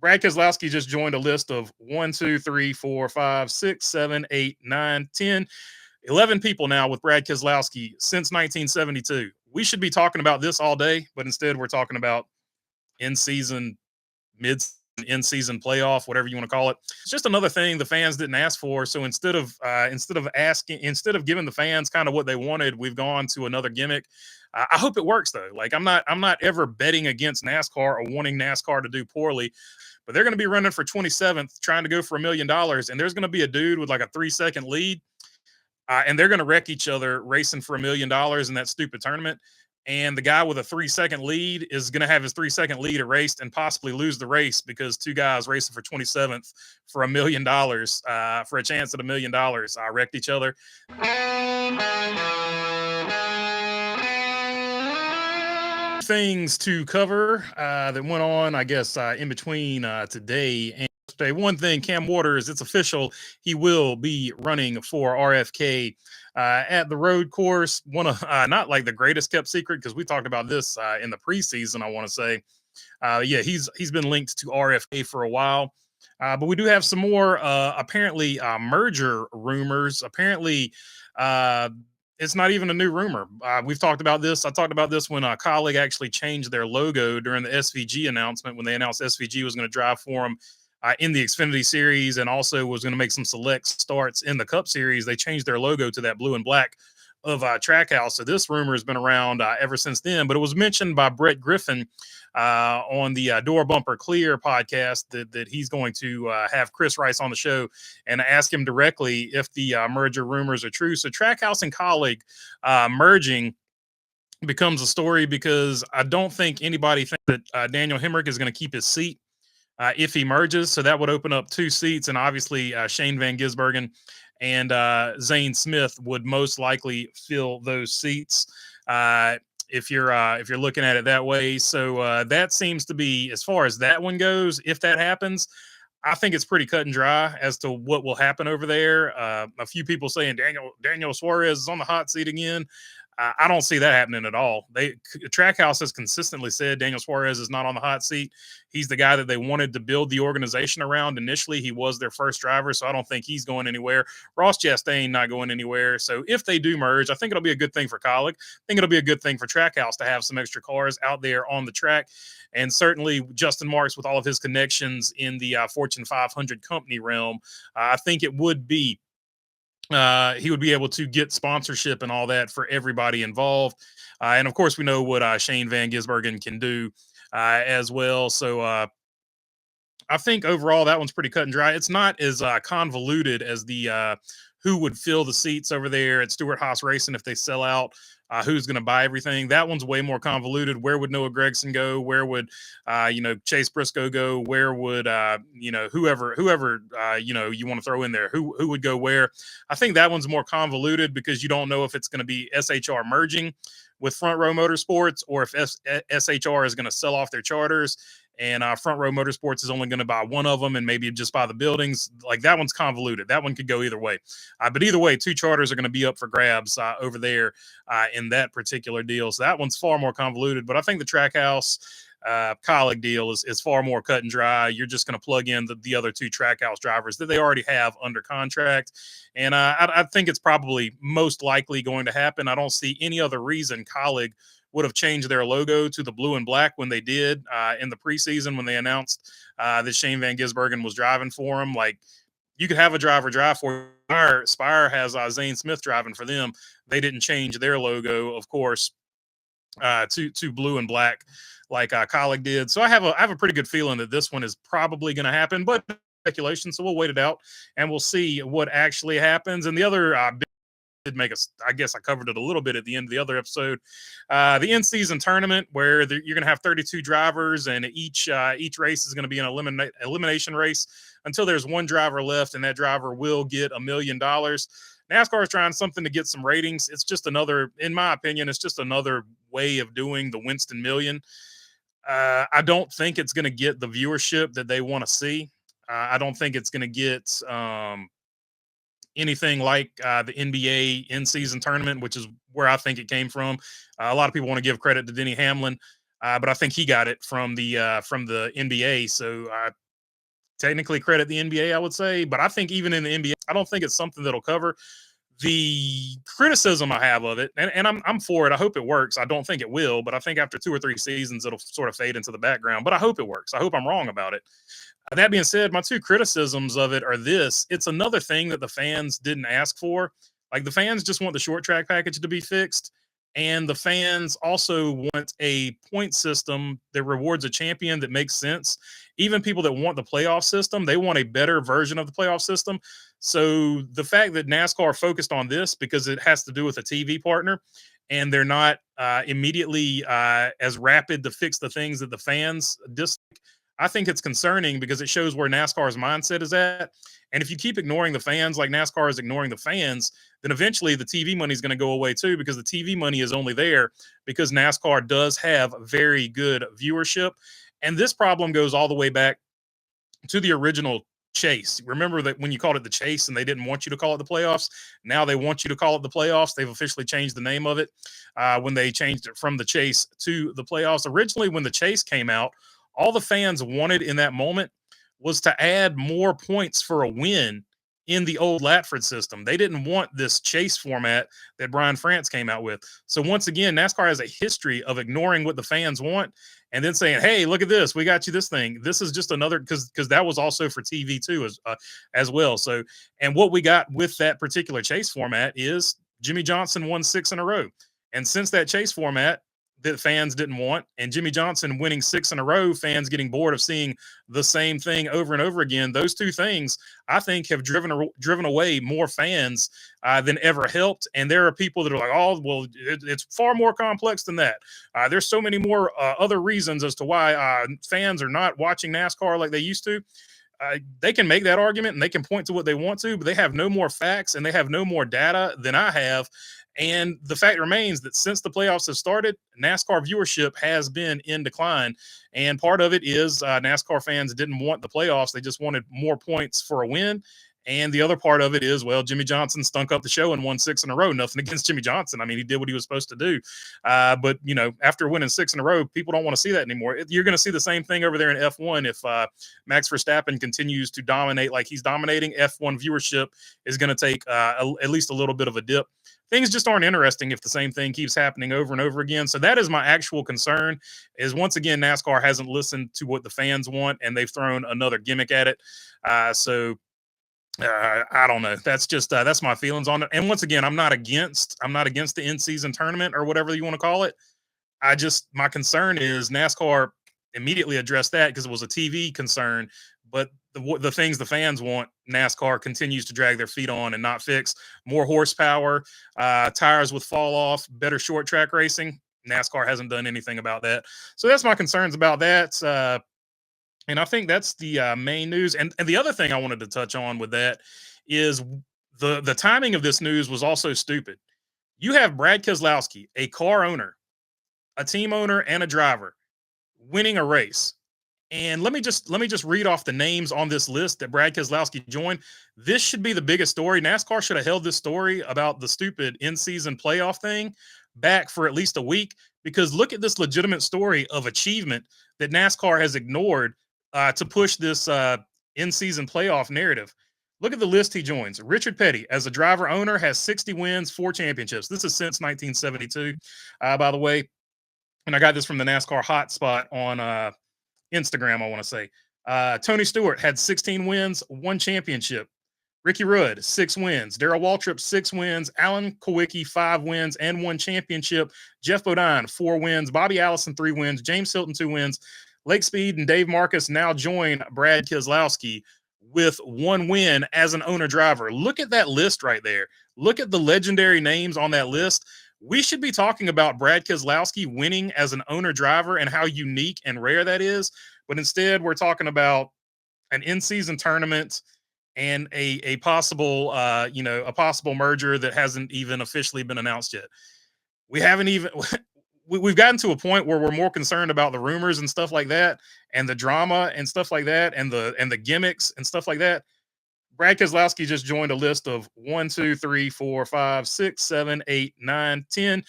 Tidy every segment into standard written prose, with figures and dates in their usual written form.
Brad Keselowski just joined a list of 1, 2, 3, 4, 5, 6, 7, 8, 9, 10, 11 people now with Brad Keselowski since 1972. We should be talking about this all day, but instead we're talking about in season, mid in season playoff, whatever you want to call it. It's just another thing the fans didn't ask for. So instead of giving the fans kind of what they wanted, we've gone to another gimmick. I hope it works though. Like I'm not ever betting against NASCAR or wanting NASCAR to do poorly, but they're going to be running for 27th, trying to go for $1 million, and there's going to be a dude with like a 3 second lead, and they're going to wreck each other racing for $1 million in that stupid tournament. And the guy with a 3 second lead is going to have his 3 second lead erased and possibly lose the race because two guys racing for 27th for $1 million, for a chance at $1 million, wrecked each other. Things to cover that went on, I guess, in between today and yesterday. One thing, Cam Waters, it's official. He will be running for RFK at the road course. One of not like the greatest kept secret, because we talked about this in the preseason, I want to say. Yeah, he's been linked to RFK for a while. But we do have some more apparently merger rumors. Apparently, it's not even a new rumor. We've talked about this. I talked about this when Kaulig actually changed their logo during the SVG announcement, when they announced SVG was going to drive for them in the Xfinity Series and also was going to make some select starts in the Cup Series. They changed their logo to that blue and black of Trackhouse. So this rumor has been around ever since then, but it was mentioned by Brett Griffin on the Door Bumper Clear podcast that he's going to have Chris Rice on the show and ask him directly if the merger rumors are true. So Trackhouse and Kaulig merging becomes a story because I don't think anybody thinks that Daniel Hemrick is going to keep his seat if he merges. So that would open up 2 seats, and obviously Shane Van Gisbergen and Zane Smith would most likely fill those seats if you're looking at it that way. So that seems to be, as far as that one goes, if that happens, I think it's pretty cut and dry as to what will happen over there. A few people saying Daniel Suarez is on the hot seat again. I don't see that happening at all. Trackhouse has consistently said Daniel Suarez is not on the hot seat. He's the guy that they wanted to build the organization around initially. He was their first driver, so I don't think he's going anywhere. Ross Chastain not going anywhere. So if they do merge, I think it'll be a good thing for Kaulig. I think it'll be a good thing for Trackhouse to have some extra cars out there on the track. And certainly Justin Marks, with all of his connections in the Fortune 500 company realm, I think it would be he would be able to get sponsorship and all that for everybody involved. And of course, we know what Shane Van Gisbergen can do as well. So I think overall that one's pretty cut and dry. It's not as convoluted as the who would fill the seats over there at Stewart Haas Racing if they sell out. Who's going to buy everything? That one's way more convoluted. Where would Noah Gragson go? Where would Chase Briscoe go? Where would whoever you want to throw in there? Who would go where? I think that one's more convoluted because you don't know if it's going to be SHR merging with Front Row Motorsports or if SHR is going to sell off their charters and Front Row Motorsports is only going to buy one of them and maybe just buy the buildings. Like, that one's convoluted. That one could go either way. But either way, 2 charters are going to be up for grabs over there in that particular deal. So that one's far more convoluted. But I think the Trackhouse Kaulig deal is far more cut and dry. You're just going to plug in the other 2 Trackhouse drivers that they already have under contract. And I think it's probably most likely going to happen. I don't see any other reason Kaulig would have changed their logo to the blue and black when they did in the preseason when they announced that Shane Van Gisbergen was driving for them. Like, you could have a driver drive for Spire has Zane Smith driving for them. They didn't change their logo, of course, to blue and black like Kaulig did. So I have a pretty good feeling that this one is probably going to happen, but speculation. So we'll wait it out and we'll see what actually happens. And the other did make us, I guess I covered it a little bit at the end of the other episode, the in-season tournament where you're going to have 32 drivers and each race is going to be an elimination race until there's one driver left, and that driver will get $1 million. NASCAR is trying something to get some ratings. It's just another, in my opinion, it's just another way of doing the Winston Million. I don't think it's going to get the viewership that they want to see. I don't think it's going to get anything like the NBA in-season tournament, which is where I think it came from. A lot of people want to give credit to Denny Hamlin, but I think he got it from the NBA. So technically credit the NBA, I would say. But I think even in the NBA, I don't think it's something that'll cover. The criticism I have of it, and I'm for it. I hope it works. I don't think it will, but I think after 2 or 3 seasons, it'll sort of fade into the background. But I hope it works. I hope I'm wrong about it. That being said, my two criticisms of it are this: it's another thing that the fans didn't ask for. Like the fans just want the short track package to be fixed. And the fans also want a point system that rewards a champion that makes sense. Even people that want the playoff system, they want a better version of the playoff system. So the fact that NASCAR focused on this because it has to do with a TV partner and they're not immediately as rapid to fix the things that the fans dislike, I think it's concerning because it shows where NASCAR's mindset is at. And if you keep ignoring the fans like NASCAR is ignoring the fans, then eventually the TV money is going to go away too, because the TV money is only there because NASCAR does have very good viewership. And this problem goes all the way back to the original chase. Remember that when you called it the chase and they didn't want you to call it the playoffs, now they want you to call it the playoffs. They've officially changed the name of it when they changed it from the chase to the playoffs. Originally, when the chase came out, all the fans wanted in that moment was to add more points for a win in the old Latford system. They didn't want this chase format that Brian France came out with. So once again, NASCAR has a history of ignoring what the fans want and then saying, hey, look at this. We got you this thing. This is just another, because that was also for TV too as well. So, and what we got with that particular chase format is Jimmy Johnson won 6 in a row. And since that chase format, that fans didn't want, and Jimmy Johnson winning 6 in a row, fans getting bored of seeing the same thing over and over again. Those two things, I think, have driven away more fans than ever helped. And there are people that are like, oh, well, it's far more complex than that. There's so many more other reasons as to why fans are not watching NASCAR like they used to. They can make that argument and they can point to what they want to, but they have no more facts and they have no more data than I have. And the fact remains that since the playoffs have started, NASCAR viewership has been in decline. And part of it is NASCAR fans didn't want the playoffs. They just wanted more points for a win. And the other part of it is, well, Jimmy Johnson stunk up the show and won 6 in a row. Nothing against Jimmy Johnson. I mean, he did what he was supposed to do. But, you know, after winning 6 in a row, people don't want to see that anymore. You're going to see the same thing over there in F1. If Max Verstappen continues to dominate like he's dominating, F1 viewership is going to take at least a little bit of a dip. Things just aren't interesting if the same thing keeps happening over and over again. So that is my actual concern, is once again, NASCAR hasn't listened to what the fans want and they've thrown another gimmick at it. I don't know. That's just that's my feelings on it. And once again, I'm not against the in-season tournament or whatever you want to call it. My concern is NASCAR immediately addressed that because it was a TV concern, but the things the fans want, NASCAR continues to drag their feet on and not fix. More horsepower, tires with fall off, better short track racing. NASCAR hasn't done anything about that. So that's my concerns about that. And I think that's the main news. And the other thing I wanted to touch on with that is the timing of this news was also stupid. You have Brad Keselowski, a car owner, a team owner, and a driver winning a race. And let me just read off the names on this list that Brad Keselowski joined. This should be the biggest story. NASCAR should have held this story about the stupid in-season playoff thing back for at least a week, because look at this legitimate story of achievement that NASCAR has ignored to push this in-season playoff narrative. Look at the list he joins. Richard Petty, as a driver owner, has 60 wins, 4 championships. This is since 1972, by the way. And I got this from the NASCAR hotspot on Instagram, I want to say. Tony Stewart had 16 wins, 1 championship. Ricky Rudd, 6 wins. Darrell Waltrip, 6 wins. Alan Kulwicki, 5 wins and 1 championship. Jeff Bodine, 4 wins. Bobby Allison, 3 wins. James Hilton, 2 wins. Lake Speed and Dave Marcus now join Brad Keselowski with 1 win as an owner-driver. Look at that list right there. Look at the legendary names on that list. We should be talking about Brad Keselowski winning as an owner-driver and how unique and rare that is. But instead, we're talking about an in-season tournament and a possible, a possible merger that hasn't even officially been announced yet. We've gotten to a point where we're more concerned about the rumors and stuff like that, and the drama and stuff like that, and the gimmicks and stuff like that. Brad Keselowski just joined a list of 1, 2, 3, 4, 5, 6, 7, 8, 9, 10,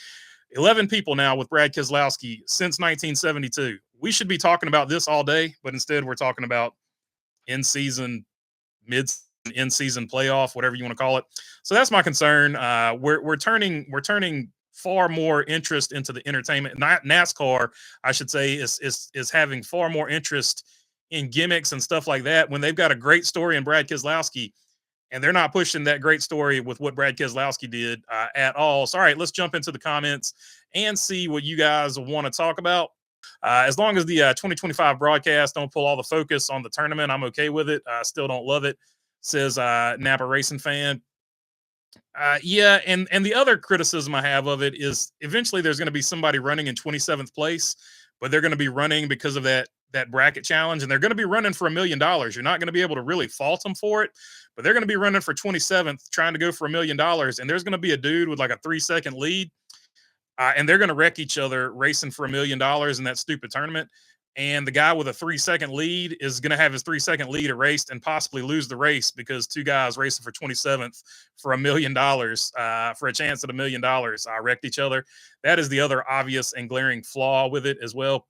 11 people now with Brad Keselowski since 1972. We should be talking about this all day, but instead we're talking about in season, mid in season playoff, whatever you want to call it. So that's my concern. We're turning far more interest into the entertainment. Not NASCAR, I should say, is having far more interest in gimmicks and stuff like that when they've got a great story in Brad Keselowski, and they're not pushing that great story with what Brad Keselowski did at all. So, all right, let's jump into the comments and see what you guys want to talk about. As long as the 2025 broadcast don't pull all the focus on the tournament, I'm okay with it. I still don't love it, says Napa Racing fan. Yeah, and the other criticism I have of it is eventually there's going to be somebody running in 27th place, but they're going to be running because of that bracket challenge, and they're going to be running for $1 million. You're not going to be able to really fault them for it, but they're going to be running for 27th, trying to go for $1 million, and there's going to be a dude with like a 3-second lead, and they're going to wreck each other racing for $1 million in that stupid tournament. And the guy with a 3-second lead is going to have his 3-second lead erased and possibly lose the race because two guys racing for 27th for $1 million, for a chance at $1 million, wrecked each other. That is the other obvious and glaring flaw with it as well.